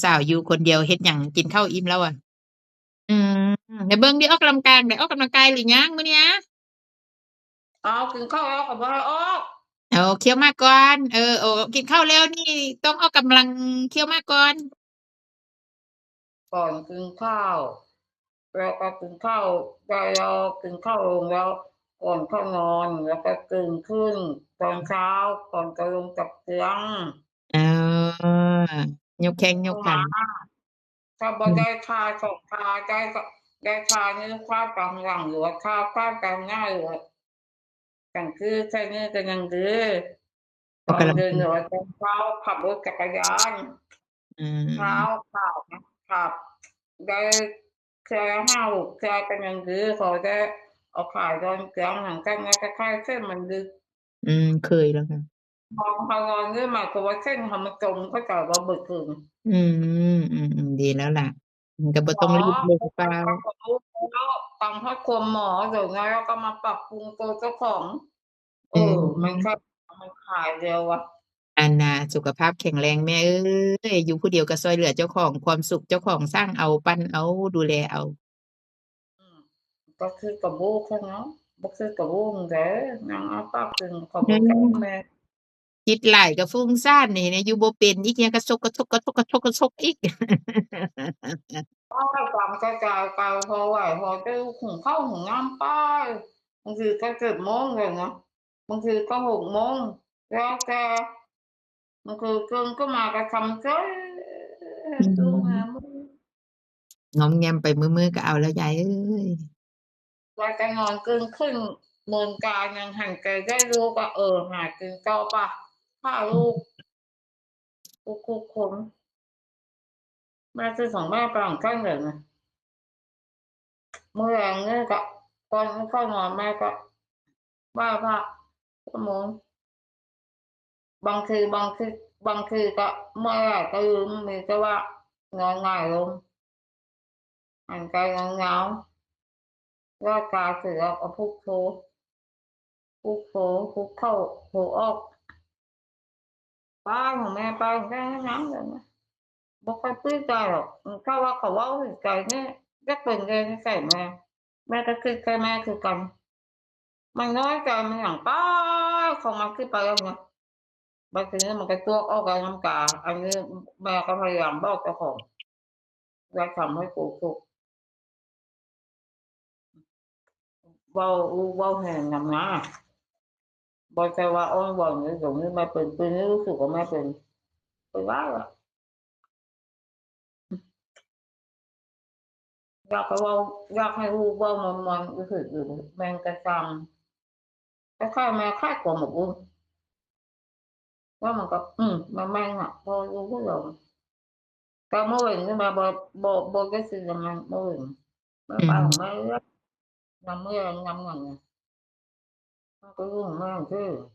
สาวอยู่คนเดียวเฮ็ดหยังกินข้าวอิ่มแล้วอะอืมในเบิ่งได้ออกกำลังกายได้ออกกำลังกายหรือยังมื้อเนี้ยเอากินข้าวแล้วก็บ่ให้ออกเอาเคี้ยวหมากก่อนโอ้กินข้าวแล้วนี่ต้องออกกำลังเคี้ยวหมากก่อนก่อนกินข้าวแล้วก็กินข้าวได้แล้วกินข้าวลงแล้วก่อนเข้านอนแล้วก็ตื่นขึ้นตอนเช้าก่อนจะลงจากเตียงเอยกแข้งยกขาเข้ามาถ้าบ่อืมได้ทาสองทาได้ก็ได้ทานิ้วคาดกลางหลังหรือว่าทาคาดกลางหน้าหรือว่าแต่งคือแค่นี้ก็ยังดีตอนออกกำลังเดินหรือว่าตอนเช้าขับรถจักรยานอืเช้ามขับขับได้แค่5-6เทื่อก็ยังดีเขาได้เอาขายตอนกลางหลังจากนั้นก็คล้ายๆเส้นมันลึกเคยแล้วค่ะมองทางนอนนี่หมายความว่าเส้นเขามันจมเข้าใจว่าเบิดขึ้นอืดีแล้วล่ะก็บ่หมอต้องรีบลงเขาเปล่าก็รู้แล้วตามให้ความหมอเดี๋ยวนี้เราก็มาปรับปรุงตัวเจ้าของอืมันแค่มมันขายเร็วอะอันน่ะสุขภาพแข็งแรงแม่เอ้ยอยู่ผู้เดียวก็ช่วยเหลือเจ้าของความสุขเจ้าของสร้างเอาปั้นเอาดูแลเอาอืมก็คือกับลูกเขาเนาะบ่คือกับลูกเด้อนางเอาปากกึ่งเขาอืบ่แกล้งแม่ มคิดหลายก็ฟุ้งซ่านนี่นะอยู่บ่เป็นอีกหยังกระซกกระทกกระทกกระทกกระซกอีก ความกระจายไปพอไหวพอจะหุงข้าวหุงน้ำไปบางทีก็7 โมงเลยนะบางทีก็6 โมงแล้วแต่บางทีเกินก็มาก็ทำเฉยอืดูงามมงอมแงมไปมื้อๆก็เอาแล้วยายเอ้ยว่าจะนอนเกินขึ้นเมือนกายยังหันใจได้ลูกก็หากินต่อปะถ้าลูกคุกคนแม่ซื้อของแม่ไปของข้างเลยนะเมื่อแรงเนี่ยก็ก่อนเข้านอนแม่ก็ไหว้พระชั่วโมง บางทีก็เมื่อไหร่ก็ลืมมีแต่ว่านอนหงายลงหันใจเหงาๆร่างกายเสร็จแล้วก็พุทโธพุทเข้าโผออกป้าของแม่ไปของแม่น้ำเลยนะบอกไปตื้อใจหรอกถ้าว่าเขาว่าใจเนี่ยจะเป็นไงที่ใส่แม่ก็คือใครแม่คือกันมันน้อยใจมันอย่างป้าของมันขึ้นไปแล้วไงบางทีมันก็ตัวออกกับน้ำตาอันนี้แม่ก็พยายามบอกเจ้าของอยากทำให้กูสุข Wow hàng nằm ngã bao tay qua ôn quần để dùng như mai bình tôi nếu sự của mai bình tôi quá rồi ra cái bao ra hai u bao mà cái thử mang cái xăm cái khai mà khác của một u quá mà có mà mang ngọc thôi u cái rồi cái mô hình nhưng mà bộ cái gì là mang mô hình mấy อื ba ม thằng mấy năm mươi năm ngàn cái u mang chứ